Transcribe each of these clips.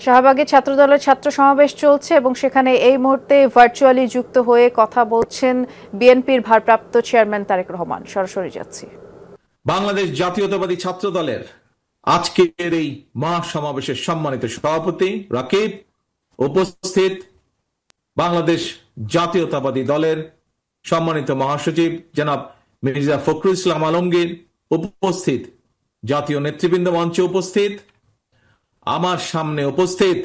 শাহবাগে ছাত্রদলের ছাত্র সমাবেশ চলছে এবং সেখানে এই মুহূর্তে ভার্চুয়ালি যুক্ত হয়ে কথা বলছেন বিএনপির ভারপ্রাপ্ত চেয়ারম্যান তারেক রহমান। সরাসরি যাচ্ছি। বাংলাদেশ জাতীয়তাবাদী ছাত্র দলের আজকের এই মহাসমাবেশের সম্মানিত সভাপতি রাকিব, উপস্থিত বাংলাদেশ জাতীয়তাবাদী দলের সম্মানিত মহাসচিব জনাব মির্জা ফখরুল ইসলাম আলমগীর, উপস্থিত জাতীয় নেতৃবৃন্দ, মঞ্চে উপস্থিত, আমার সামনে উপস্থিত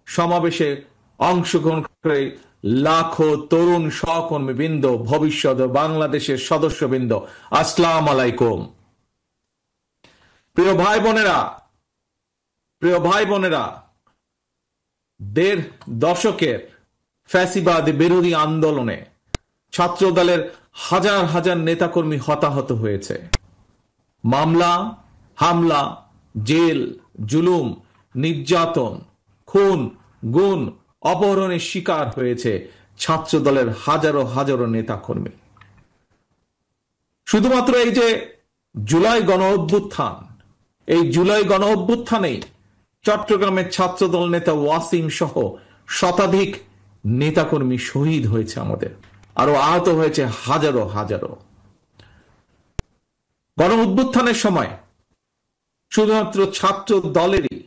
সমাবেশে অংশগ্রহণ করে লাখো তরুণ সহকর্মীবৃন্দ, ভবিষ্যৎ বাংলাদেশের সদস্যবৃন্দ, আসসালামু আলাইকুম। প্রিয় ভাই বোনেরা, 1.5 দশকের ফ্যাসিবাদ বিরোধী আন্দোলনে ছাত্র দলের হাজার হাজার নেতাকর্মী হতাহত হয়েছে। মামলা, হামলা, জেল, জুলুম, নির্যাতন, খুন, গুম, অপহরণের শিকার হয়েছে ছাত্র দলের হাজারো হাজারো নেতাকর্মী। শুধুমাত্র এই যে জুলাই গণ অভ্যুত্থান, এই জুলাই গণ অভ্যুত্থানেই চট্টগ্রামের ছাত্রদল নেতা ওয়াসিম সহ শতাধিক নেতাকর্মী শহীদ হয়েছে আমাদের, আরো আহত হয়েছে হাজারো হাজারো। গণ অভ্যুত্থানের সময় শুধুমাত্র ছাত্র দলেরই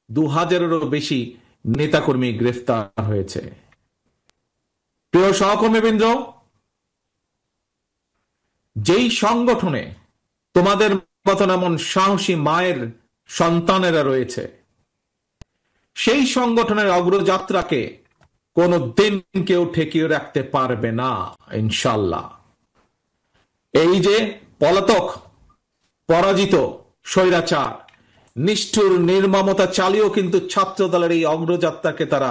2000-এরও বেশি নেতাকর্মী গ্রেফতার হয়েছে। প্রিয় সহকর্মীবৃন্দ, যেই সংগঠনে তোমাদের মতন এমন সাহসী মায়ের সন্তানেরা রয়েছে, সেই সংগঠনের অগ্রযাত্রাকে কোনো দিন কেউ ঠেকিয়ে রাখতে পারবে না ইনশাল্লাহ। এই যে পলাতক, পরাজিত স্বৈরাচার, নিষ্ঠুর নির্মমতা চালিয়েও কিন্তু ছাত্র দলের এই অগ্রযাত্রাকে তারা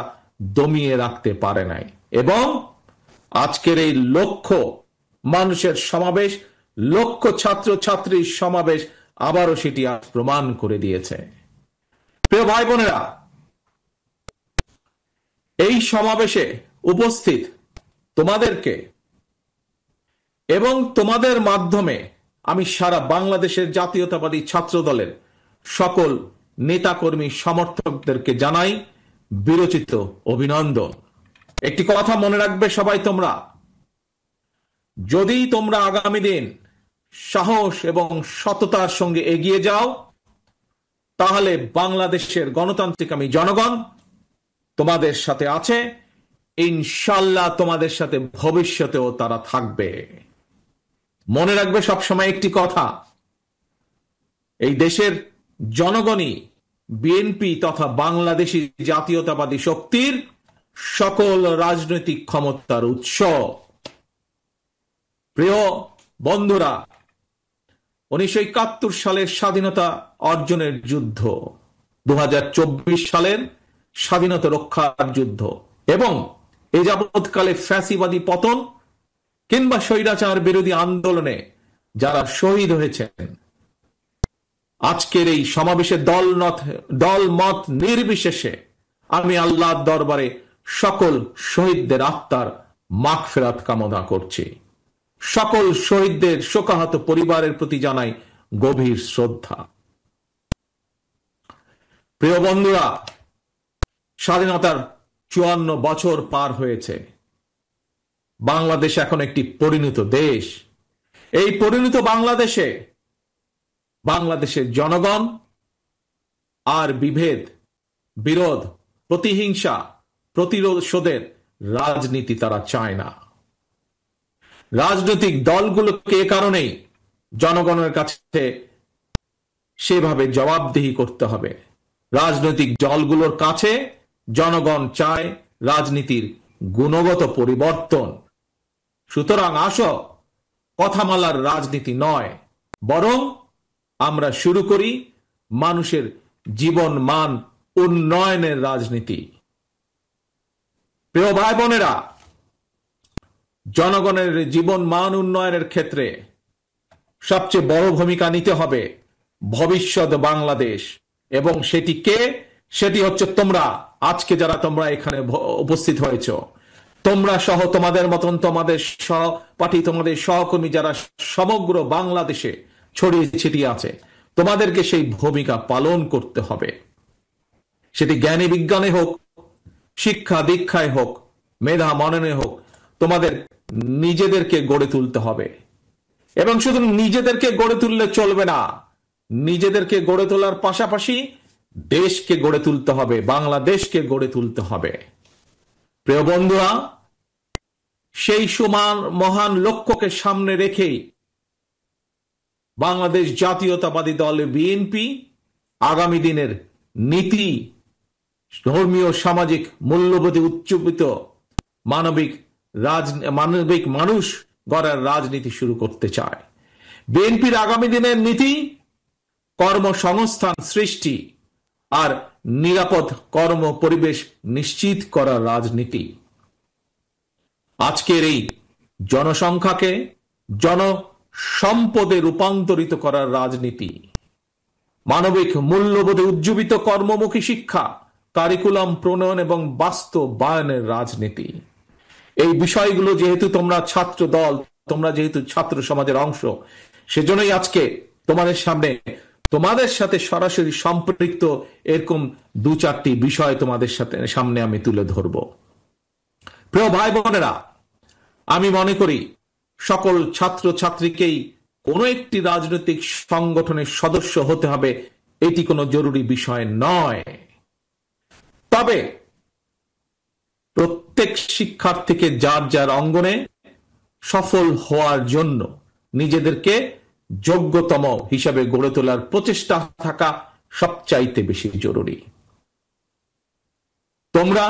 দমিয়ে রাখতে পারে নাই, এবং আজকের এই লক্ষ মানুষের সমাবেশ, লক্ষ ছাত্র ছাত্রীর সমাবেশ আবারও সেটি প্রমাণ করে দিয়েছে। প্রিয় ভাই বোনেরা, এই সমাবেশে উপস্থিত তোমাদেরকে এবং তোমাদের মাধ্যমে আমি সারা বাংলাদেশের জাতীয়তাবাদী ছাত্র দলের সকল নেতাকর্মী সমর্থকদেরকে জানাই বিরচিত অভিনন্দন। একটি কথা মনে রাখবে সবাই, তোমরা যদি তোমরা আগামী দিন সাহস এবং সততার সঙ্গে এগিয়ে যাও, তাহলে বাংলাদেশের গণতান্ত্রিক আমি জনগণ তোমাদের সাথে আছে, ইনশাল্লাহ তোমাদের সাথে ভবিষ্যতেও তারা থাকবে। মনে রাখবে সবসময় একটি কথা, এই দেশের জনগণই বিএনপি তথা বাংলাদেশী জাতীয়তাবাদী শক্তির সকল রাজনৈতিক ক্ষমতার উৎস। প্রিয় বন্ধুরা, 1971 সালের স্বাধীনতা অর্জনের যুদ্ধ, 2024 সালের স্বাধীনতা রক্ষার যুদ্ধ এবং এ যাবৎকালে ফ্যাসিবাদী পতন কিংবা স্বৈরাচার বিরোধী আন্দোলনে যারা শহীদ হয়েছেন, আজকের এই সমাবেশে দল মত নির্বিশেষে আমি আল্লাহর দরবারে সকল শহীদদের আত্মার মাগফিরাত কামনা করছি। সকল শহীদদের শোকাহত পরিবারের প্রতি জানাই গভীর শ্রদ্ধা। প্রিয় বন্ধুরা, স্বাধীনতার 54 বছর পার হয়েছে। বাংলাদেশ এখন একটি পরিণত দেশ। এই পরিণত বাংলাদেশে বাংলাদেশের জনগণ আর বিভেদ, বিরোধ, প্রতিহিংসা, প্রতিশোধের রাজনীতি তারা চায় না। রাজনৈতিক দলগুলোকে এ কারণেই জনগণের কাছে সেভাবে জবাবদিহি করতে হবে। রাজনৈতিক দলগুলোর কাছে জনগণ চায় রাজনীতির গুণগত পরিবর্তন। সুতরাং আসো, কথামালার রাজনীতি নয়, বরং আমরা শুরু করি মানুষের জীবন মান উন্নয়নের রাজনীতি। প্রিয় ভাই বোনেরা, জনগণের জীবন মান উন্নয়নের ক্ষেত্রে সবচেয়ে বড় ভূমিকা নিতে হবে ভবিষ্যৎ বাংলাদেশ, এবং সেটি হচ্ছে তোমরা। আজকে যারা তোমরা এখানে উপস্থিত হয়েছ, তোমরা সহ তোমাদের মতন তোমাদের সহপাঠী, তোমাদের সহকর্মী যারা সমগ্র বাংলাদেশে ছড়িয়ে ছিটিয়ে আছে, তোমাদেরকে সেই ভূমিকা পালন করতে হবে। সেটি জ্ঞানী বিজ্ঞানে হোক, শিক্ষা দীক্ষায় হোক, মেধা মননে হোক, তোমাদের নিজেদেরকে গড়ে তুলতে হবে। এবং শুধু নিজেদেরকে গড়ে তুললে চলবে না, নিজেদেরকে গড়ে তোলার পাশাপাশি দেশকে গড়ে তুলতে হবে, বাংলাদেশকে গড়ে তুলতে হবে। প্রিয় বন্ধুরা, সেই সমান মহান লক্ষ্যকে সামনে রেখেই বাংলাদেশ জাতীয়তাবাদী দল বিএনপি আগামী দিনের নীতি, ধর্মীয় সামাজিক মূল্যবোধে উজ্জীবিত মানবিক মানুষ গড়ার রাজনীতি শুরু করতে চায়। বিএনপির আগামী দিনের নীতি কর্মসংস্থান সৃষ্টি আর নিরাপদ কর্ম পরিবেশ নিশ্চিত করার রাজনীতি। আজকের এই জনসংখ্যাকে জনসম্পদে রূপান্তরিত করার রাজনীতি, মানবিক মূল্যবোধে উজ্জীবিত কর্মমুখী শিক্ষা, কারিকুলাম প্রণয়ন এবং বাস্তবায়নের রাজনীতি। এই বিষয়গুলো যেহেতু তোমরা ছাত্র দল, তোমরা যেহেতু ছাত্র সমাজের অংশ, সেজন্যই আজকে তোমাদের সাথে সরাসরি সম্পৃক্ত এরকম 2-4টি বিষয় তোমাদের সামনে আমি তুলে ধরব। প্রিয় ভাই বোনেরা, আমি মনে করি সকল ছাত্র ছাত্রীকেই কোনো একটি রাজনৈতিক সংগঠনের সদস্য হতে হবে, এটি কোনো জরুরি বিষয় নয়। তবে প্রত্যেক শিক্ষার্থীকে যার যার অঙ্গনে সফল হওয়ার জন্য নিজেদেরকে যোগ্যতম হিসাবে গড়ে তোলার প্রচেষ্টা থাকা সবচাইতে বেশি জরুরি। তোমরা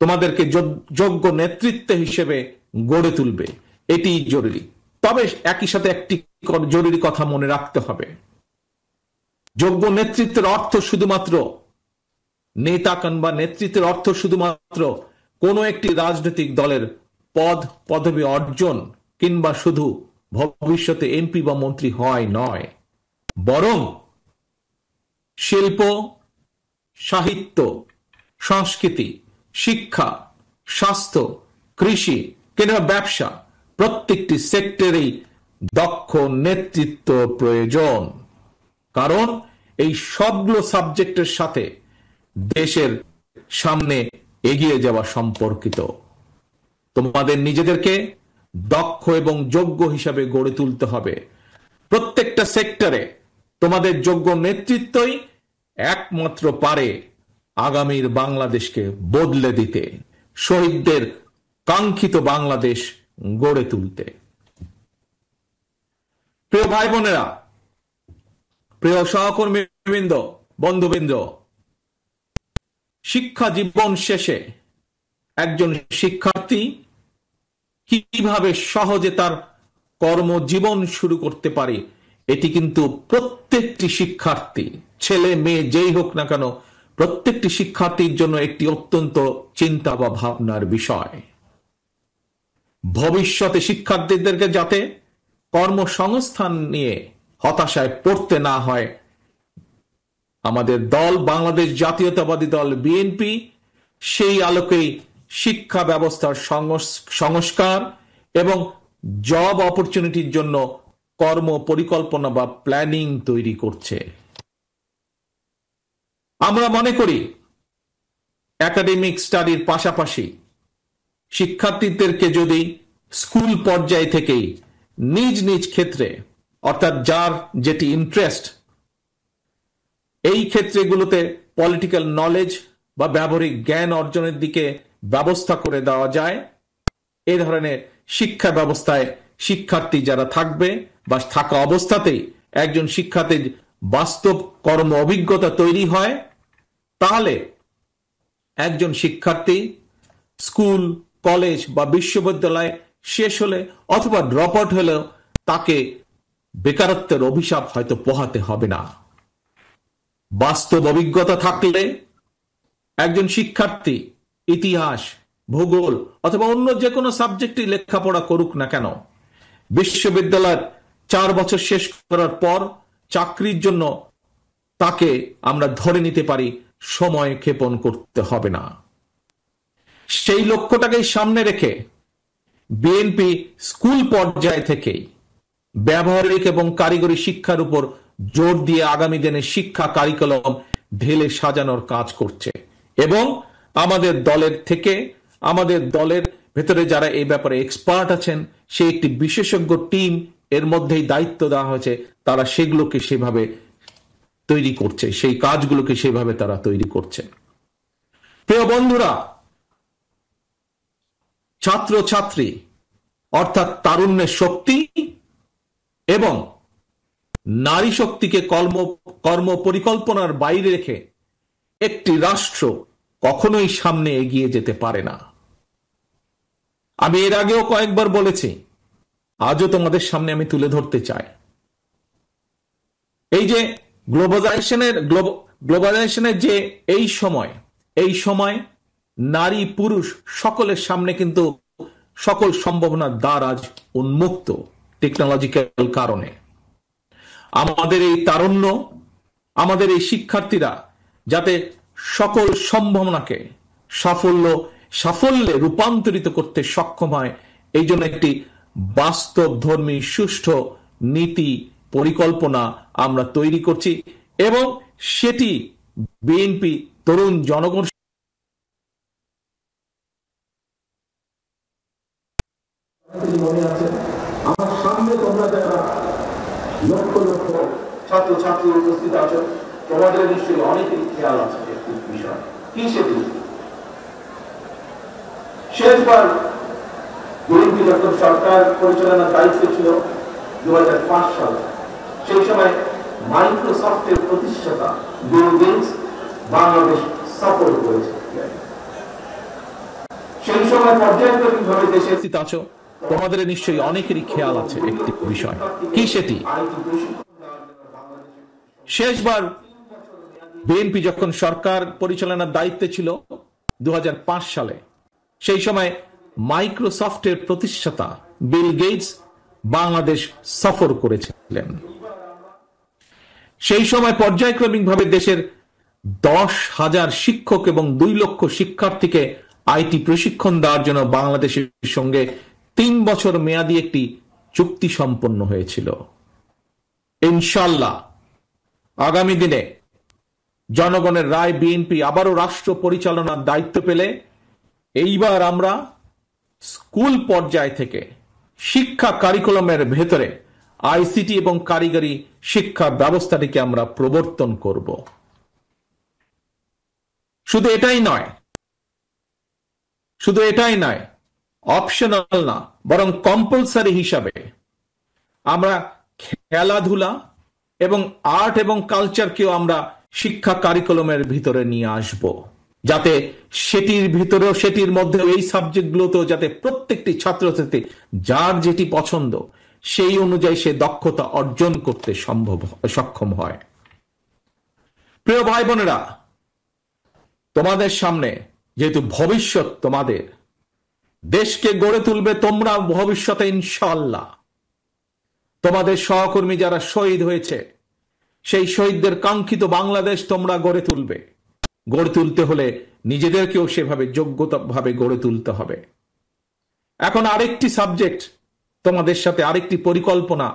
তোমাদেরকে যোগ্য নেতৃত্ব হিসেবে গড়ে তুলবে, এটি জরুরি। তবে একই সাথে একটি জরুরি কথা মনে রাখতে হবে, যোগ্য নেতৃত্বের অর্থ শুধুমাত্র নেতা কিংবা নেতৃত্বের অর্থ শুধুমাত্র কোন একটি রাজনৈতিক দলের পদবি অর্জন কিংবা শুধু ভবিষ্যতে এমপি বা মন্ত্রী হয় নয়, বরং শিল্প, সাহিত্য, সংস্কৃতি, শিক্ষা, স্বাস্থ্য, কৃষি কিংবা ব্যবসা, প্রত্যেকটি সেক্টরেই দক্ষ নেতৃত্ব প্রয়োজন। কারণ এই সবগুলো সাবজেক্টের সাথে দেশের সামনে এগিয়ে যাওয়া সম্পর্কিত। তোমাদের নিজেদেরকে দক্ষ এবং যোগ্য হিসাবে গড়ে তুলতে হবে। প্রত্যেকটা সেক্টরে তোমাদের যোগ্য নেতৃত্বই একমাত্র পারে আগামীর বাংলাদেশকে বদলে দিতে, শহীদদের কাঙ্ক্ষিত বাংলাদেশ গড়ে তুলতে। প্রিয় ভাই বোনেরা, প্রিয় সহকর্মীবৃন্দ, বন্ধুবৃন্দ, শিক্ষা জীবন শেষে একজন শিক্ষার্থী কিভাবে সহজে তার কর্মজীবন শুরু করতে পারে, এটি কিন্তু প্রত্যেকটি শিক্ষার্থী, ছেলে মেয়ে যেই হোক না কেন, প্রত্যেকটি শিক্ষার্থীর জন্য একটি অত্যন্ত চিন্তা বা ভাবনার বিষয়। ভবিষ্যতে শিক্ষার্থীদেরকে যাতে কর্মসংস্থান নিয়ে হতাশায় পড়তে না হয়, আমাদের দল বাংলাদেশ জাতীয়তাবাদী দল বিএনপি সেই আলোকেই শিক্ষা ব্যবস্থার সংস্কার এবং জব অপরচুনিটির জন্য কর্ম পরিকল্পনা বা প্ল্যানিং তৈরি করছে। আমরা মনে করি একাডেমিক স্টাডির পাশাপাশি শিক্ষার্থীদেরকে যদি স্কুল পর্যায় থেকেই নিজ নিজ ক্ষেত্রে, অর্থাৎ যার যেটি ইন্টারেস্ট, এই ক্ষেত্রগুলোতে পলিটিক্যাল নলেজ বা ব্যবহারিক জ্ঞান অর্জনের দিকে ব্যবস্থা করে দেওয়া যায়, এ ধরনের শিক্ষা ব্যবস্থায় শিক্ষার্থী যারা থাকবে বা থাকা অবস্থাতেই একজন শিক্ষার্থীর বাস্তব কর্ম অভিজ্ঞতা তৈরি হয়, তাহলে একজন শিক্ষার্থী স্কুল, কলেজ বা বিশ্ববিদ্যালয় শেষ হলে অথবা ড্রপ আউট হলেও তাকে বেকারত্বের অভিশাপ হয়তো পোহাতে হবে না। বাস্তব অভিজ্ঞতা থাকলে একজন শিক্ষার্থী ইতিহাস, ভূগোল অথবা অন্য যে কোনো সাবজেক্টে লেখাপড়া করুক না কেন, বিশ্ববিদ্যালয়ের 4 বছর শেষ করার পর চাকরির জন্য তাকে আমরা ধরে নিতে পারি সময় ক্ষেপণ করতে হবে না। সেই লক্ষ্যটাকে সামনে রেখে বিএনপি স্কুল পর্যায় থেকেই ব্যবহারিক এবং কারিগরি শিক্ষার উপর জোর দিয়ে আগামী দিনে শিক্ষা কারিকুলাম ঢেলে সাজানোর কাজ করছে। এবং আমাদের দলের ভেতরে যারা এই ব্যাপারে এক্সপার্ট আছেন, সেই একটি বিশেষজ্ঞ টিম এর মধ্যেই দায়িত্ব দেওয়া হয়েছে, তারা সেগুলোকে সেভাবে তৈরি করছে, সেই কাজগুলোকে সেভাবে তারা তৈরি করছে। প্রিয় বন্ধুরা, ছাত্রছাত্রী অর্থাৎ তারুণ্যের শক্তি এবং নারী শক্তিকে কর্ম পরিকল্পনার বাইরে রেখে একটি রাষ্ট্র কখনোই সামনে এগিয়ে যেতে পারে না। আমি এর আগেও কয়েকবার বলেছি, আজও তোমাদের সামনে আমি তুলে ধরতে চাই। এই যে গ্লোবালাইজেশনের যে এই সময় নারী পুরুষ সকলের সামনে কিন্তু সকল সম্ভাবনার দ্বার আজ উন্মুক্ত টেকনোলজিক্যাল কারণে। আমাদের এই তারুণ্য, আমাদের এই শিক্ষার্থীরা যাতে সকল সম্ভাবনাকে সাফল্যে রূপান্তরিত করতে সক্ষম হয়, এই জন্য একটি বাস্তবধর্মী সুষ্ঠু নীতি পরিকল্পনা আমরা তৈরি করছি এবং সেটি বিএনপি তরুণ জনগণ মনে আছে। আমার সামনে তোমরা যারা লক্ষ লক্ষ ছাত্রছাত্রী উপস্থিত আছো, তোমাদের নিশ্চয়ই অনেকেরই খেয়াল আছে একটি বিষয়। কি সেটি? শেষবার বিএনপি যখন সরকার পরিচালনার দায়িত্ব ছিল 2005 সালে, সেই সময় মাইক্রোসফটের প্রতিষ্ঠাতা বিল গেটস বাংলাদেশ সফর করেছিলেন। সেই সময় পর্যায়ক্রমিকভাবে দেশে আছো, তোমাদের নিশ্চয়ই অনেকেরই খেয়াল আছে একটি বিষয়। কি সেটি? শেষবার বিএনপি যখন সরকার পরিচালনার দায়িত্বে ছিল 2005 সালে, সেই সময় মাইক্রোসফটের প্রতিষ্ঠাতা বিল গেটস বাংলাদেশ সফর করেছিলেন। সেই সময় পর্যায়ক্রমিকভাবে দেশের 10,000 শিক্ষক এবং 2 লক্ষ শিক্ষার্থীকে আইটি প্রশিক্ষণ দেওয়ার জন্য বাংলাদেশের সঙ্গে 3 বছর মেয়াদী একটি চুক্তি সম্পন্ন হয়েছিল। ইনশাআল্লাহ আগামী দিনে জনগণের রায় বিএনপি আবারও রাষ্ট্র পরিচালনার দায়িত্ব পেলে এইবার আমরা স্কুল পর্যায় থেকে শিক্ষা কারিকুলামের ভেতরে আইসিটি এবং কারিগরি শিক্ষা ব্যবস্থাটিকে আমরা প্রবর্তন করব। শুধু এটাই নয়, অপশনাল না, বরং কম্পালসারি হিসাবে আমরা খেলাধুলা এবং আর্ট এবং কালচারকেও আমরা শিক্ষা কারিকুলামের ভিতরে নিয়ে আসব, যাতে সেটির মধ্যে এই সাবজেক্টগুলোতেও যাতে প্রত্যেকটি ছাত্রছাত্রী যার যেটি পছন্দ সেই অনুযায়ী সে দক্ষতা অর্জন করতে সক্ষম হয়। প্রিয় ভাই বোনেরা, তোমাদের সামনে যেহেতু ভবিষ্যৎ, তোমাদের দেশকে গড়ে তুলবে তোমরা ভবিষ্যতে ইনশাআল্লাহ। তোমাদের সহকর্মী যারা শহীদ হয়েছে, সেই শহীদদের কাঙ্ক্ষিত বাংলাদেশ তোমরা গড়ে তুলবে। গড়ে তুলতে হলে নিজেদেরকেও সেভাবে যোগ্যতাভাবে গড়ে তুলতে হবে। এখন আরেকটি সাবজেক্ট তোমাদের সাথে, আরেকটি পরিকল্পনা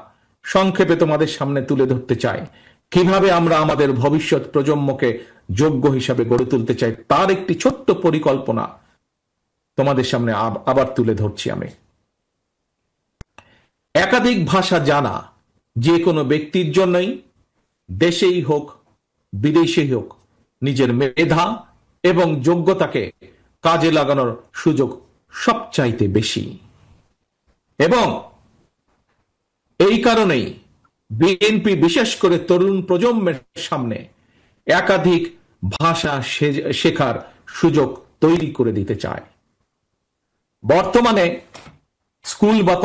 সংক্ষেপে তোমাদের সামনে তুলে ধরতে চাই। কিভাবে আমরা আমাদের ভবিষ্যৎ প্রজন্মকে যোগ্য হিসাবে গড়ে তুলতে চাই, তার একটি ছোট্ট পরিকল্পনা তোমাদের সামনে আবার তুলে ধরছি আমি। একাধিক ভাষা জানা যে কোনো ব্যক্তির জন্যই, দেশেই হোক বিদেশেই হোক, নিজের মেধা এবং যোগ্যতাকে কাজে লাগানোর সুযোগ সবচাইতে বেশি। এবং এই কারণেই বিএনপি বিশেষ করে তরুণ প্রজন্মের সামনে একাধিক ভাষা শেখার সুযোগ তৈরি করে দিতে চায়। বর্তমানে স্কুল বা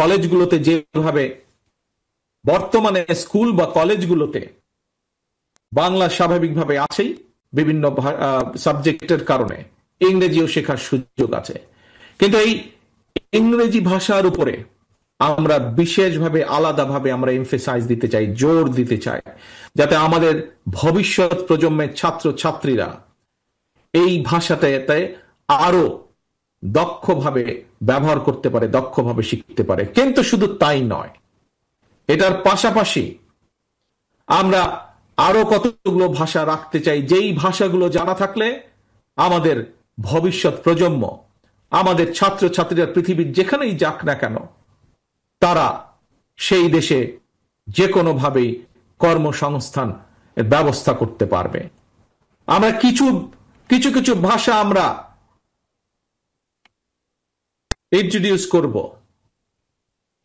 কলেজগুলোতে বাংলা স্বাভাবিকভাবে আছেই, বিভিন্ন সাবজেক্টের কারণে ইংরেজিও শেখার সুযোগ আছে। কিন্তু এই ইংরেজি ভাষার উপরে আমরা বিশেষভাবে আলাদাভাবে আমরা এমফেসাইজ দিতে চাই, জোর দিতে চাই, যাতে আমাদের ভবিষ্যৎ প্রজন্মের ছাত্রছাত্রীরা এই ভাষাটাতে আরো দক্ষভাবে ব্যবহার করতে পারে, দক্ষভাবে শিখতে পারে। কিন্তু শুধু তাই নয়, এটার পাশাপাশি আমরা আরো কতগুলো ভাষা রাখতে চাই, যেই ভাষাগুলো জানা থাকলে আমাদের ভবিষ্যৎ প্রজন্ম, আমাদের ছাত্রছাত্রীরা পৃথিবীর যেখানেই যাক না কেন, তারা সেই দেশে যে কোনোভাবেই কর্মসংস্থান ব্যবস্থা করতে পারবে। আমরা কিছু কিছু কিছু ভাষা আমরা ইন্ট্রোডিউস করব,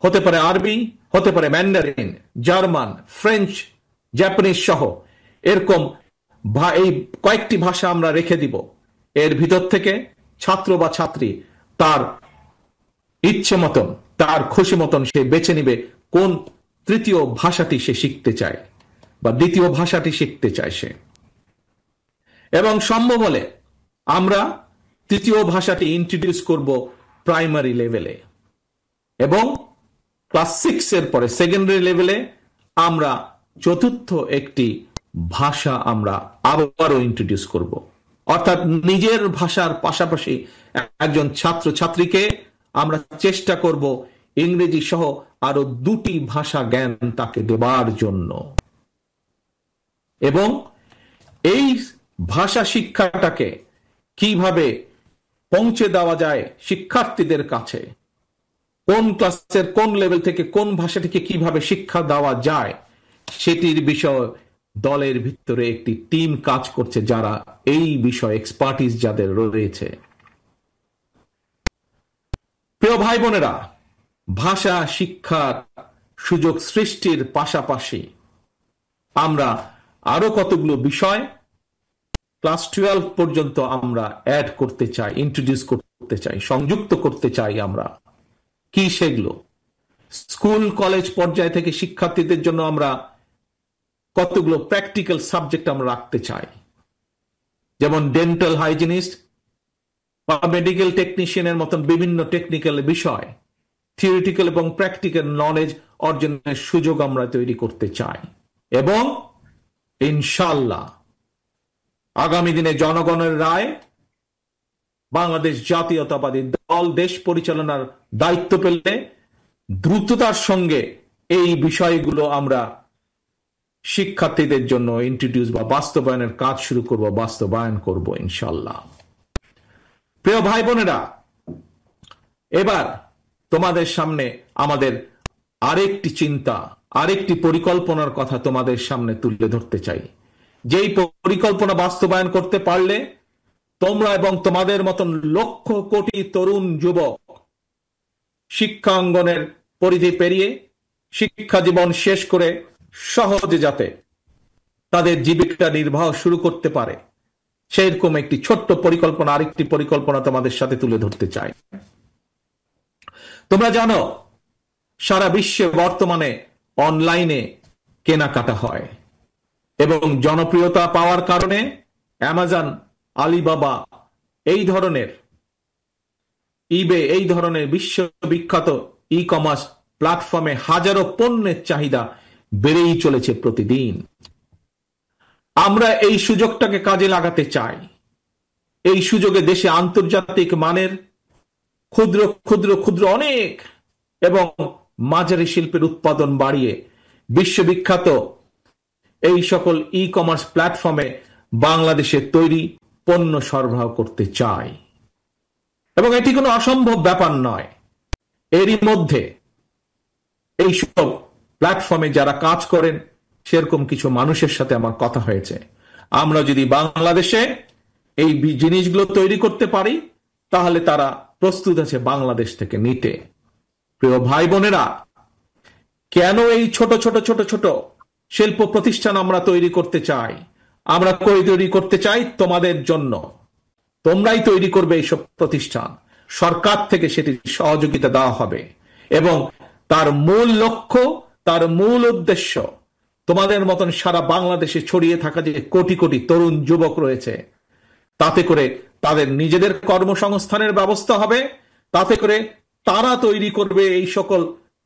হতে পারে আরবি, হতে পারে ম্যান্ডারিন, জার্মান, ফ্রেঞ্চ, জাপানিজ সহ এরকম এই কয়েকটি ভাষা আমরা রেখে দিব। এর ভিতর থেকে ছাত্র বা ছাত্রী তার ইচ্ছে মতন, তার খুশি মতন সে বেছে নিবে কোন তৃতীয় ভাষাটি সে শিখতে চায় বা দ্বিতীয় ভাষাটি শিখতে চায় সে। এবং সম্ভব হলে আমরা তৃতীয় ভাষাটি ইন্ট্রোডিউস করব প্রাইমারি লেভেলে, এবং ক্লাস 6 এর পরে সেকেন্ডারি লেভেলে আমরা চতুর্থ একটি ভাষা আমরা আবারও ইন্ট্রোডিউস করব। অর্থাৎ নিজের ভাষার পাশাপাশি একজন ছাত্র ছাত্রীকে আমরা চেষ্টা করব ইংরেজি সহ আরো 2টি ভাষা জ্ঞান তাকে দেবার জন্য। এবং এই ভাষা শিক্ষাটাকে কিভাবে পৌঁছে দেওয়া যায় শিক্ষার্থীদের কাছে, কোন ক্লাসের কোন লেভেল থেকে কোন ভাষাটিকে কিভাবে শিক্ষা দেওয়া যায়, সেটির বিষয় দলের ভিতরে একটি টিম কাজ করছে, যারা এই বিষয়ে এক্সপার্টিস যাদের রয়েছে। প্রিয় ভাই বোনেরা, ভাষা শিক্ষার সুযোগ সৃষ্টির পাশাপাশি আমরা আরো কতগুলো বিষয় ক্লাস 12 পর্যন্ত আমরা অ্যাড করতে চাই, ইন্ট্রোডিউস করতে চাই, সংযুক্ত করতে চাই। আমরা কি সেগুলো? স্কুল কলেজ পর্যায় থেকে শিক্ষার্থীদের জন্য আমরা কতগুলো প্র্যাকটিক্যাল সাবজেক্ট আমরা রাখতে চাই, যেমন ডেন্টাল হাইজিনিস্ট বা মেডিকেল টেকনিশিয়ানের মতন বিভিন্ন টেকনিক্যাল বিষয়, থিওরিটিক্যাল এবং প্র্যাকটিক্যাল নলেজ অর্জনের সুযোগ আমরা তৈরি করতে চাই। এবং ইনশাআল্লাহ আগামী দিনে জনগণের রায়, বাংলাদেশ জাতীয়তাবাদী দল দেশ পরিচালনার দায়িত্ব পেলে দ্রুততার সঙ্গে এই বিষয়গুলো আমরা শিক্ষার্থীদের জন্য ইন্ট্রোডিউস বা বাস্তবায়নের কাজ শুরু করব, বাস্তবায়ন করব ইনশাআল্লাহ। প্রিয় ভাই বোনেরা, এবার তোমাদের সামনে আমাদের আরেকটি চিন্তা, আরেকটি পরিকল্পনার কথা তোমাদের সামনে তুলে ধরতে চাই, যেই পরিকল্পনা বাস্তবায়ন করতে পারলে তোমরা এবং তোমাদের মতন লক্ষ কোটি তরুণ যুবক শিক্ষা অঙ্গনের পরিধি পেরিয়ে শিক্ষা জীবন শেষ করে সহজে যাতে তাদের জীবিকা নির্বাহ শুরু করতে পারে, সেরকম একটি ছোট্ট পরিকল্পনা, আরেকটি পরিকল্পনা তোমাদের সাথে তুলে ধরতে চাই। তোমরা জানো সারা বিশ্বে বর্তমানে অনলাইনে কেনাকাটা হয়, এবং জনপ্রিয়তা পাওয়ার কারণে অ্যামাজন, আলিবাবা, এই ধরনের ইবে, এই ধরনের বিশ্ববিখ্যাত ই কমার্স প্ল্যাটফর্মে হাজারো পণ্যের চাহিদা বেড়েই চলেছে প্রতিদিন। আমরা এই সুযোগটাকে কাজে লাগাতে চাই। এই সুযোগে দেশে আন্তর্জাতিক মানের ক্ষুদ্র ক্ষুদ্র ক্ষুদ্র অনেক এবং মাঝারি শিল্পের উৎপাদন বাড়িয়ে বিশ্ববিখ্যাত এই সকল ই কমার্স প্ল্যাটফর্মে বাংলাদেশে তৈরি পণ্য সরবরাহ করতে চাই। এবং এটি কোনো অসম্ভব ব্যাপার নয়। এরই মধ্যে এই সব প্ল্যাটফর্মে যারা কাজ করেন সেরকম কিছু মানুষের সাথে আমার কথা হয়েছে। আমরা যদি বাংলাদেশে এই জিনিসগুলো তৈরি করতে পারি, তাহলে তারা প্রস্তুত আছে বাংলাদেশ থেকে নিতে। প্রিয় ভাই বোনেরা, কেন এই ছোট ছোট ছোট ছোট শিল্প প্রতিষ্ঠান আমরা তৈরি করতে চাই? আমরা তৈরি করতে চাই তোমাদের জন্য। তোমরাই তৈরি করবে এইসব প্রতিষ্ঠান, সরকার থেকে সেটির সহযোগিতা দেওয়া হবে, এবং তার মূল লক্ষ্য, তার মূল উদ্দেশ্য তোমাদের মতন সারা বাংলাদেশে ছড়িয়ে থাকা যে কোটি কোটি তরুণ যুবক রয়েছে, তাতে করে তাদের নিজেদের কর্মসংস্থানের ব্যবস্থা হবে, তাতে করে তারা তৈরি করবে এই সকল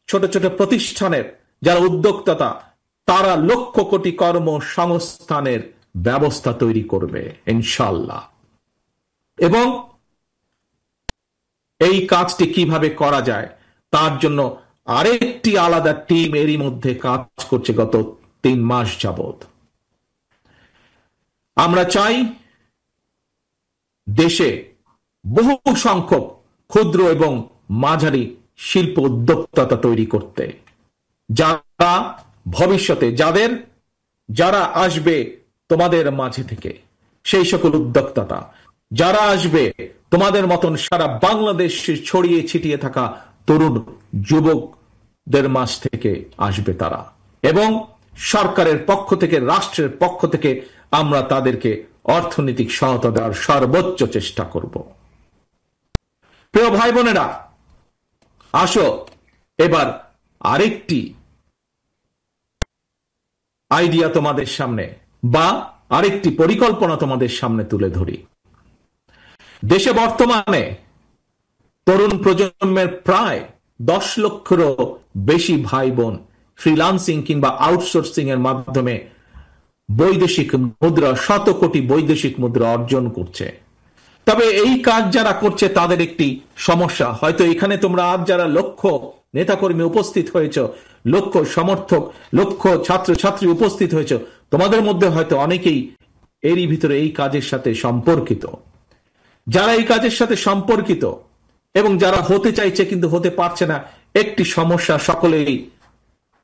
ছোট ছোট প্রতিষ্ঠানের যারা উদ্যোক্তা, তারা লক্ষ কোটি কর্মসংস্থানের ব্যবস্থা তৈরি করবে ইনশাআল্লাহ। এবং এই কাজটি কিভাবে করা যায় তার জন্য আরেকটি আলাদা টিম এরই মধ্যে কাজ করছে গত 3 মাস যাবত। আমরা চাই দেশে বহু সংখ্যক ক্ষুদ্র এবং মাঝারি শিল্প উদ্যোক্তা তৈরি করতে, যারা ভবিষ্যতে যারা আসবে তোমাদের মাঝে থেকে, সেই সকল উদ্যোক্তাটা যারা আসবে তোমাদের মতন সারা বাংলাদেশ ছড়িয়ে ছিটিয়ে থাকা তরুণ যুবকদের মাঝ থেকে আসবে তারা, এবং সরকারের পক্ষ থেকে, রাষ্ট্রের পক্ষ থেকে আমরা তাদেরকে অর্থনৈতিক সহায়তা দেওয়ার সর্বোচ্চ চেষ্টা করব। প্রিয় ভাই বোনেরা, আসো এবার আরেকটি আইডিয়া তোমাদের সামনে বা আরেকটি পরিকল্পনা তোমাদের সামনে তুলে ধরি। দেশে বর্তমানে তরুণ প্রজন্মের প্রায় 10 লক্ষেরও বেশি ভাই বোন ফ্রিল্যান্সিং কিংবা আউটসোর্সিং এর মাধ্যমে বৈদেশিক মুদ্রা, শত কোটি বৈদেশিক মুদ্রা অর্জন করছে। তবে এই কাজ যারা করছে তাদের একটি সমস্যা, হয়তো এখানে তোমরা আজ যারা লক্ষ নেতাকর্মী উপস্থিত হয়েছ, লক্ষ সমর্থক, লক্ষ ছাত্রছাত্রী উপস্থিত হয়েছ, তোমাদের মধ্যে হয়তো অনেকেই এরই ভিতরে এই কাজের সাথে সম্পর্কিত। যারা এই কাজের সাথে সম্পর্কিত এবং যারা হতে চাইছে কিন্তু হতে পারছে না, একটি সমস্যা সকলেই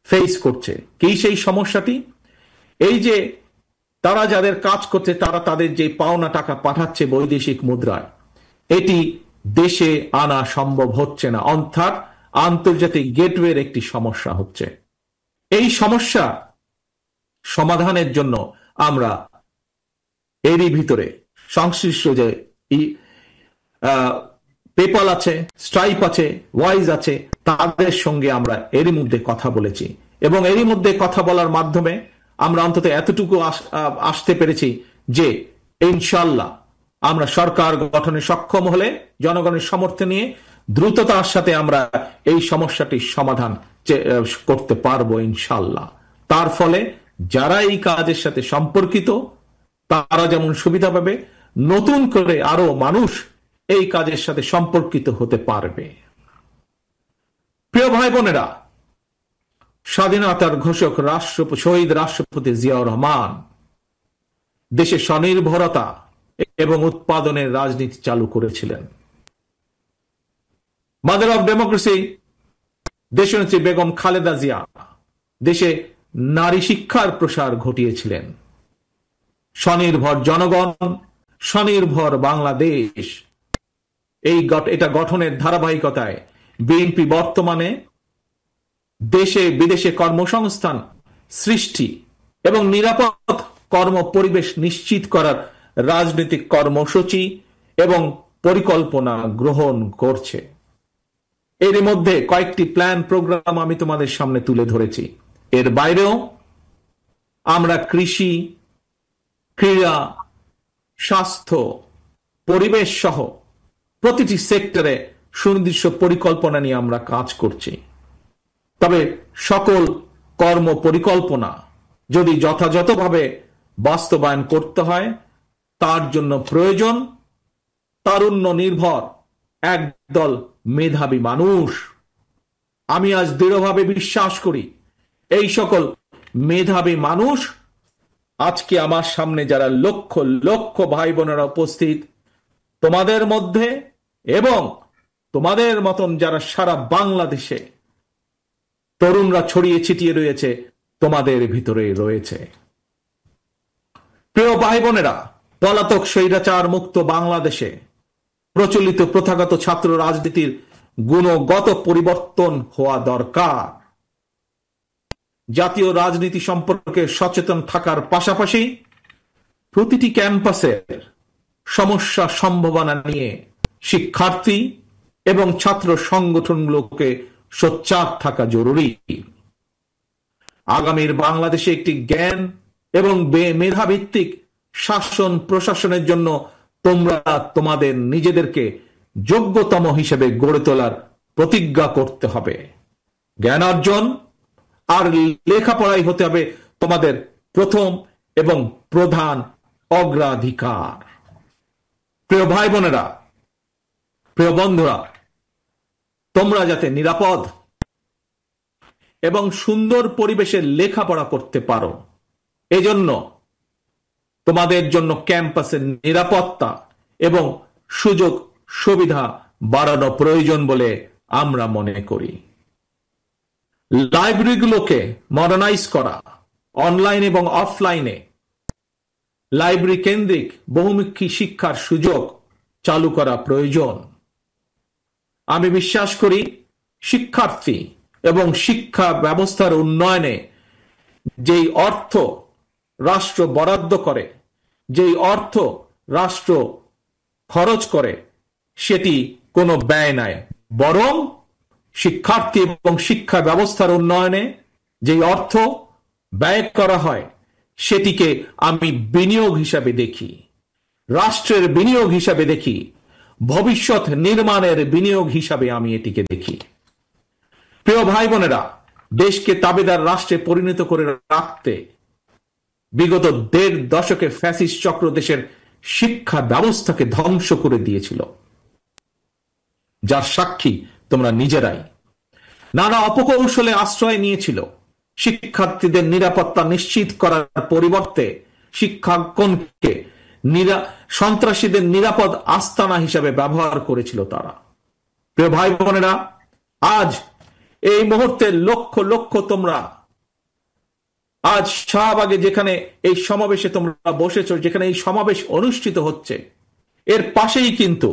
ফেস করছে। কি সেই সমস্যাটি? এই যে তারা যাদের কাজ করছে তারা তাদের যে পাওনা টাকা পাঠাচ্ছে বৈদেশিক মুদ্রায়, এটি দেশে আনা সম্ভব হচ্ছে না, অর্থাৎ আন্তর্জাতিক গেটওয়ের একটি সমস্যা হচ্ছে। এই সমস্যা সমাধানের জন্য আমরা এরই ভিতরে সংশ্লিষ্ট যে পেপাল আছে, স্ট্রাইপ আছে, ওয়াইজ আছে, তাদের সঙ্গে আমরা এরই মধ্যে কথা বলেছি, এবং এরই মধ্যে কথা বলার মাধ্যমে আমরা অন্তত এতটুকু আসতে পেরেছি যে ইনশাল্লাহ আমরা সরকার গঠনে সক্ষম হলে জনগণের সমর্থন নিয়ে দ্রুততার সাথে আমরা এই সমস্যাটির সমাধান করতে পারবো ইনশাল্লাহ। তার ফলে যারা এই কাজের সাথে সম্পর্কিত তারা যেমন সুবিধা পাবে, নতুন করে আরো মানুষ এই কাজের সাথে সম্পর্কিত হতে পারবে। প্রিয় ভাই বোনেরা, স্বাধীনতার ঘোষক শহীদ রাষ্ট্রপতি জিয়াউর রহমান দেশে স্বনির্ভরতা এবং উৎপাদনের রাজনীতি চালু করেছিলেন। মাদার অব ডেমোক্রেসি দেশনেত্রী বেগম খালেদা জিয়া দেশে নারী শিক্ষার প্রসার ঘটিয়েছিলেন। স্বনির্ভর জনগণ, স্বনির্ভর বাংলাদেশ, এটা গঠনের ধারাবাহিকতায় বিএনপি বর্তমানে দেশে বিদেশে কর্মসংস্থান সৃষ্টি এবং নিরাপদ কর্ম পরিবেশ নিশ্চিত করার রাজনৈতিক কর্মসূচি এবং পরিকল্পনা গ্রহণ করছে। এর মধ্যে কয়েকটি প্ল্যান প্রোগ্রাম আমি তোমাদের সামনে তুলে ধরেছি। এর বাইরেও আমরা কৃষি, ক্রীড়া, স্বাস্থ্য, পরিবেশ সহ প্রতিটি সেক্টরে সুনির্দিষ্ট পরিকল্পনা নিয়ে আমরা কাজ করছি। তবে সকল কর্ম পরিকল্পনা যদি যথাযথভাবে বাস্তবায়ন করতে হয়, তার জন্য প্রয়োজন তারুণ্য নির্ভর একদল মেধাবী মানুষ। আমি আজ দৃঢ়ভাবে বিশ্বাস করি এই সকল মেধাবী মানুষ আজকে আমার সামনে যারা লক্ষ লক্ষ ভাই বোনেরা উপস্থিত, তোমাদের মধ্যে এবং তোমাদের মতন যারা সারা বাংলাদেশে তরুণরা ছড়িয়ে ছিটিয়ে রয়েছে, তোমাদের ভিতরে রয়েছে। প্রিয় ভাই বোনেরা, পলাতক স্বৈরাচার মুক্ত বাংলাদেশে প্রচলিত প্রথাগত ছাত্র রাজনীতির গুণগত পরিবর্তন হওয়া দরকার। জাতীয় রাজনীতি সম্পর্কে সচেতন থাকার পাশাপাশি প্রতিটি ক্যাম্পাসের সমস্যা সম্ভাবনা নিয়ে শিক্ষার্থী এবং ছাত্র সংগঠনগুলোকে সোচ্চার থাকা জরুরি। আগামীর বাংলাদেশে একটি জ্ঞান এবং মেধাভিত্তিক শাসন প্রশাসনের জন্য তোমরা তোমাদের নিজেদেরকে যোগ্যতম হিসেবে গড়ে তোলার প্রতিজ্ঞা করতে হবে। জ্ঞান অর্জন আর লেখাপড়াই হতে হবে তোমাদের প্রথম এবং প্রধান অগ্রাধিকার। প্রিয় ভাই বোনেরা, প্রিয় বন্ধুরা, তোমরা যাতে নিরাপদ এবং সুন্দর পরিবেশে লেখাপড়া করতে পারো, এজন্য তোমাদের জন্য ক্যাম্পাসের নিরাপত্তা এবং সুযোগ সুবিধা বাড়ানো প্রয়োজন বলে আমরা মনে করি। লাইব্রেরিগুলোকে মডার্নাইজ করা, অনলাইন এবং অফলাইনে লাইব্রেরি কেন্দ্রিক বহুমুখী শিক্ষার সুযোগ চালু করা প্রয়োজন। আমি বিশ্বাস করি শিক্ষার্থী এবং শিক্ষা ব্যবস্থার উন্নয়নে যেই অর্থ রাষ্ট্র বরাদ্দ করে, যেই অর্থ রাষ্ট্র খরচ করে, সেটি কোনো ব্যয় নয়, বরং শিক্ষার্থী এবং শিক্ষা ব্যবস্থার উন্নয়নে যেই অর্থ ব্যয় করা হয় সেটিকে আমি বিনিয়োগ হিসাবে দেখি, রাষ্ট্রের বিনিয়োগ হিসাবে দেখি, ভবিষ্যৎ নির্মাণের বিনিয়োগ হিসাবে আমি এটিকে দেখি। প্রিয় ভাই বোনেরা, দেশকে তাবেদার রাষ্ট্রে পরিণত করে রাখতে বিগত ১.৫ দশকে ফ্যাসিস্ট চক্র দেশের শিক্ষা ব্যবস্থাকে ধ্বংস করে দিয়েছিল, যার সাক্ষী তোমরা নিজেরাই। নানা অপকৌশলে আশ্রয় নিয়েছিল। শিক্ষার্থীদের নিরাপত্তা নিশ্চিত করার পরিবর্তে শিক্ষাঙ্গনকে সন্ত্রাসীদের নিরাপদ আস্তানা হিসাবে ব্যবহার করেছিল তারা। প্রিয় ভাই বোনেরা, আজ এই মুহূর্তে লক্ষ লক্ষ তোমরা আজ শাহবাগে যেখানে এই সমাবেশে তোমরা বসেছ, যেখানে এই সমাবেশ অনুষ্ঠিত হচ্ছে, এর পাশেই কিন্তু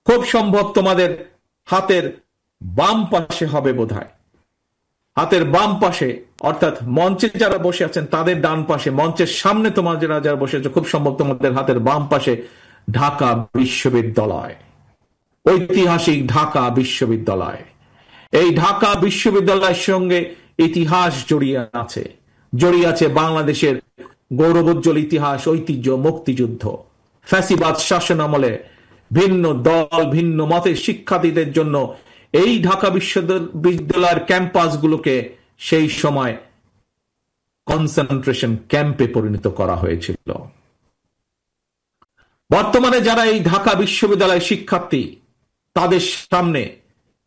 খুব সম্ভব তোমাদের হাতের বাম পাশে হবে বোধহয়, হাতের বাম পাশে অর্থাৎ মঞ্চে যারা বসে আছেন তাদের ডান পাশে, মঞ্চের সামনে তোমরা যারা বসে আছো খুব সম্ভব তোমাদের হাতের বাম পাশে ঢাকা বিশ্ববিদ্যালয়, ঐতিহাসিক ঢাকা বিশ্ববিদ্যালয়। এই ঢাকা বিশ্ববিদ্যালয়ের সঙ্গে ইতিহাস জড়িয়ে আছে বাংলাদেশের গৌরবোজ্জ্বল ইতিহাস, ঐতিহ্য, মুক্তিযুদ্ধ। ফ্যাসিবাদ শাসন আমলে ভিন্ন দল ভিন্ন মতের শিক্ষার্থীদের জন্য এই ঢাকা বিশ্ববিদ্যালয়ের ক্যাম্পাসগুলোকে সেই সময় কনসেন্ট্রেশন ক্যাম্পে পরিণত করা হয়েছিল। বর্তমানে যারা এই ঢাকা বিশ্ববিদ্যালয়ের শিক্ষার্থী, তাদের সামনে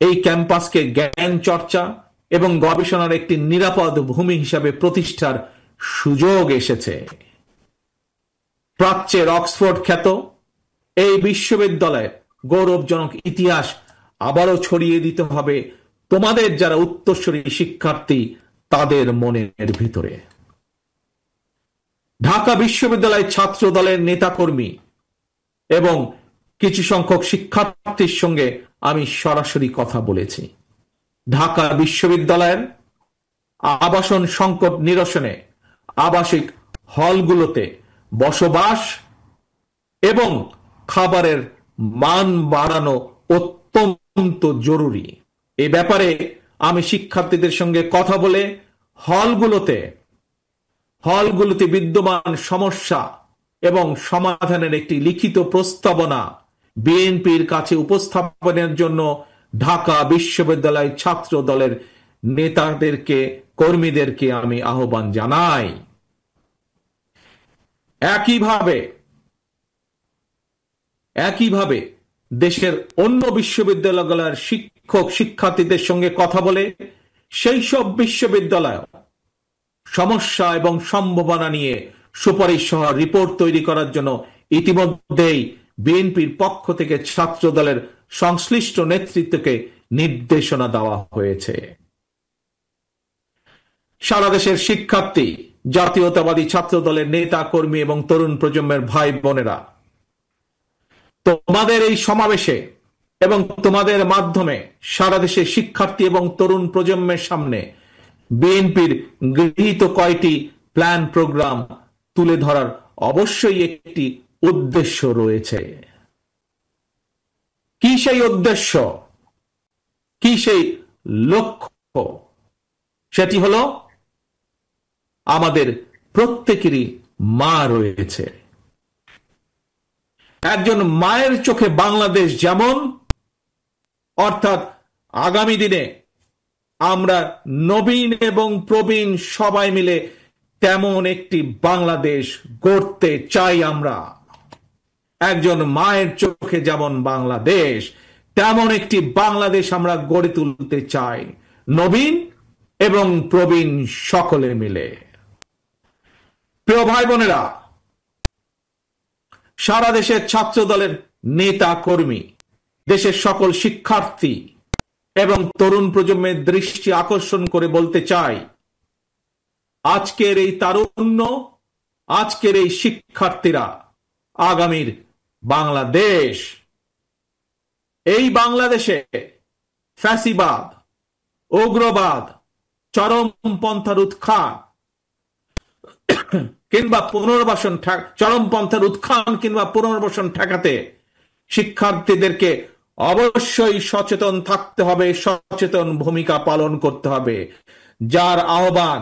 এই ক্যাম্পাসকে জ্ঞান চর্চা এবং গবেষণার একটি নিরাপদ ভূমি হিসাবে প্রতিষ্ঠার সুযোগ এসেছে। প্রাচ্যের অক্সফোর্ড খ্যাত এই বিশ্ববিদ্যালয়ের গৌরবজনক ইতিহাস আবারও ছড়িয়ে দিতে হবে তোমাদের যারা উত্তরসূরি শিক্ষার্থী তাদের মনের ভিতরে। ঢাকা বিশ্ববিদ্যালয় ছাত্র দলের নেতাকর্মী এবং কিছু সংখ্যক শিক্ষার্থীর সঙ্গে আমি সরাসরি কথা বলেছি। ঢাকা বিশ্ববিদ্যালয়ের আবাসন সংকট নিরসনে আবাসিক হলগুলোতে বসবাস এবং খাবারের মান বাড়ানো অত্যন্ত জরুরি। এ ব্যাপারে আমি শিক্ষার্থীদের সঙ্গে কথা বলে হলগুলোতে বিদ্যমান সমস্যা এবং সমাধানের একটি লিখিত প্রস্তাবনা বিএনপির কাছে উপস্থাপনের জন্য ঢাকা বিশ্ববিদ্যালয় ছাত্র দলের নেতাদেরকে, কর্মীদেরকে আমি আহ্বান জানাই। একইভাবে দেশের অন্য বিশ্ববিদ্যালয়গুলোর শিক্ষক শিক্ষার্থীদের সঙ্গে কথা বলে সেই সব বিশ্ববিদ্যালয় সমস্যা এবং সম্ভাবনা নিয়ে সুপারিশ সহ রিপোর্ট তৈরি করার জন্য ইতিমধ্যেই বিএনপির পক্ষ থেকে ছাত্র দলের সংশ্লিষ্ট নেতৃত্বকে নির্দেশনা দেওয়া হয়েছে। সারা দেশের শিক্ষার্থী, জাতীয়তাবাদী ছাত্র দলের নেতা কর্মী এবং তরুণ প্রজন্মের ভাই বোনেরা, তোমাদের এই সমাবেশে এবং তোমাদের মাধ্যমে সারা দেশের শিক্ষার্থী এবং তরুণ প্রজন্মের সামনে বিএনপির গৃহীত কয়টি প্ল্যান প্রোগ্রাম তুলে ধরার অবশ্যই একটি উদ্দেশ্য রয়েছে। কি সেই উদ্দেশ্য, কি সেই লক্ষ্য? সেটি হলো আমাদের প্রত্যেকেরই মা রয়েছে। একজন মায়ের চোখে বাংলাদেশ যেমন, অর্থাৎ আগামী দিনে আমরা নবীন এবং প্রবীণ সবাই মিলে তেমন একটি বাংলাদেশ গড়তে চাই। আমরা একজন মায়ের চোখে যেমন বাংলাদেশ, তেমন একটি বাংলাদেশ আমরা গড়ে তুলতে চাই, নবীন এবং প্রবীণ সকলে মিলে। প্রিয় ভাই বোনেরা, সারা দেশের ছাত্র দলের নেতা কর্মী, দেশের সকল শিক্ষার্থী এবং তরুণ প্রজন্মের দৃষ্টি আকর্ষণ করে বলতে চাই, আজকের এই তারুণ্য, আজকের এই শিক্ষার্থীরা আগামীর বাংলাদেশ। এই বাংলাদেশে ফ্যাসিবাদ, উগ্রবাদ, চরমপন্থার উত্থান কিংবা পুনর্বাসন, চরমপন্থার উত্থান কিংবা পুনর্বাসন ঠেকাতে শিক্ষার্থীদেরকে অবশ্যই সচেতন থাকতে হবে, সচেতন ভূমিকা পালন করতে হবে, যার আহ্বান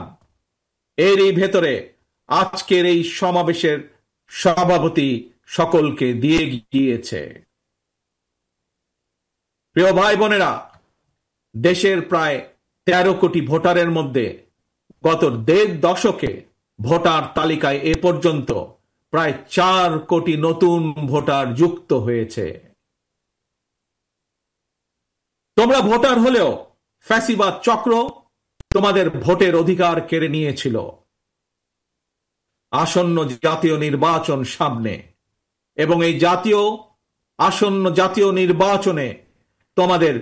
এরই ভেতরে আজকের এই সমাবেশের সভাপতি সকলকে দিয়ে গিয়েছে। প্রিয় ভাই বোনেরা, দেশের প্রায় 13 কোটি ভোটারের মধ্যে গত 1.5 দশকে ভোটার তালিকায় এ পর্যন্ত প্রায় 4 কোটি নতুন ভোটার যুক্ত হয়েছে। তোমরা ভোটার হলেও ফ্যাসিবাদ চক্র তোমাদের ভোটের অধিকার কেড়ে নিয়েছিল। আসন্ন জাতীয় নির্বাচন সামনে এবং এই আসন্ন জাতীয় নির্বাচনে তোমাদের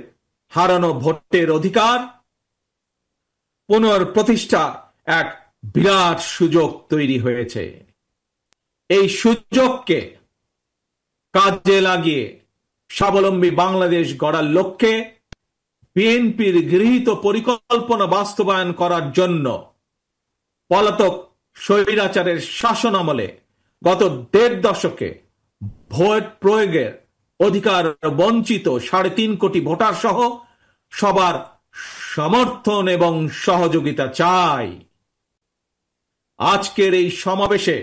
হারানো ভোটের অধিকার পুনঃপ্রতিষ্ঠা এক বিরাট সুযোগ তৈরি হয়েছে। এই সুযোগকে কাজে লাগিয়ে স্বাবলম্বী বাংলাদেশ গড়ার লক্ষ্যে বিএনপির গৃহীত পরিকল্পনা বাস্তবায়ন করার জন্য পলাতক স্বৈরাচারের শাসন আমলে গত 1.5 দশকে ভোট প্রয়োগের অধিকার বঞ্চিত 3.5 কোটি ভোটার সহ সবার সমর্থন এবং সহযোগিতা চাই। আজকের এই সমাবেশে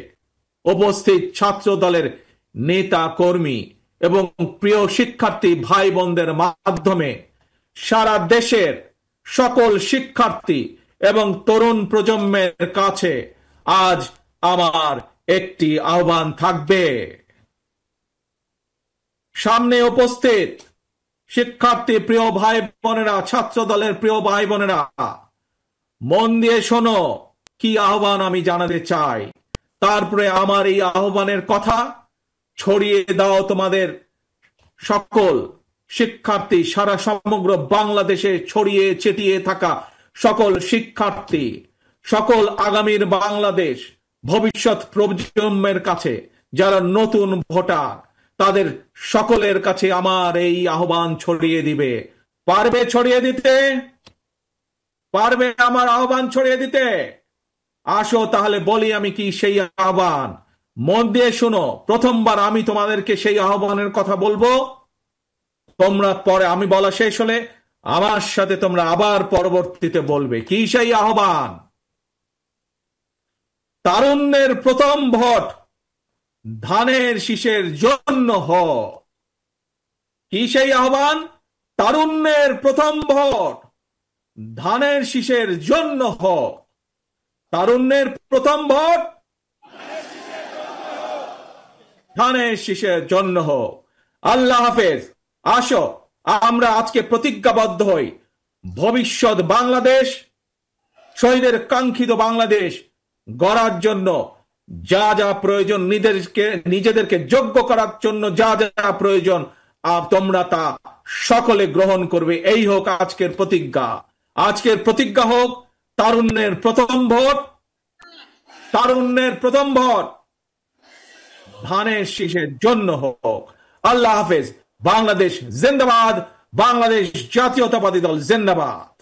উপস্থিত ছাত্র দলের নেতা কর্মী এবং প্রিয় শিক্ষার্থী ভাই বোনদের মাধ্যমে সারা দেশের সকল শিক্ষার্থী এবং তরুণ প্রজন্মের কাছে আজ আমার একটি আহ্বান থাকবে। সামনে উপস্থিত শিক্ষার্থী প্রিয় ভাই বোনেরা, ছাত্র দলের প্রিয় ভাই বোনেরা, মন দিয়ে শোনো কি আহ্বান আমি জানাতে চাই। তারপরে আমার এই আহ্বানের কথা ছড়িয়ে দাও তোমাদের সকল শিক্ষার্থী, সারা সমগ্র বাংলাদেশে ছড়িয়ে ছিটিয়ে থাকা সকল শিক্ষার্থী, সকল আগামীর বাংলাদেশ ভবিষ্যৎ প্রজন্মের কাছে যারা নতুন ভোটার, তাদের সকলের কাছে আমার এই আহ্বান ছড়িয়ে দিবে। পারবে ছড়িয়ে দিতে? পারবে আমার আহ্বান ছড়িয়ে দিতে? আসো তাহলে বলি আমি কি সেই আহ্বান। মন দিয়ে শোনো, প্রথমবার আমি তোমাদেরকে সেই আহ্বানের কথা বলবো, তোমরা পরে আমি বলা শেষ হলে আমার সাথে তোমরা আবার পরবর্তীতে বলবে। কি সেই আহ্বান? তারুণ্যের প্রথম ভোট ধানের শীষের জন্য হোক। কি সেই আহ্বান? তারুণ্যের প্রথম ভোট ধানের শীষের জন্য হোক। তারুণ্যের প্রথম ভোট ধানের শীষের জন্য হোক। আল্লাহ হাফেজ। আসো আমরা আজকে প্রতিজ্ঞাবদ্ধ হই, ভবিষ্যৎ বাংলাদেশ, শহীদের কাঙ্ক্ষিত বাংলাদেশ গড়ার জন্য যা যা প্রয়োজন, নিজেদেরকে যোগ্য করার জন্য যা যা প্রয়োজন তোমরা তা সকলে গ্রহণ করবে। এই হোক আজকের প্রতিজ্ঞা। আজকের প্রতিজ্ঞা হোক তারুণ্যের প্রথম ভোট, তারুণ্যের প্রথম ভোট ধানের শীষের জন্য হোক। আল্লাহ হাফেজ। বাংলাদেশ জিন্দাবাদ। বাংলাদেশ জাতীয়তাবাদী দল জিন্দাবাদ।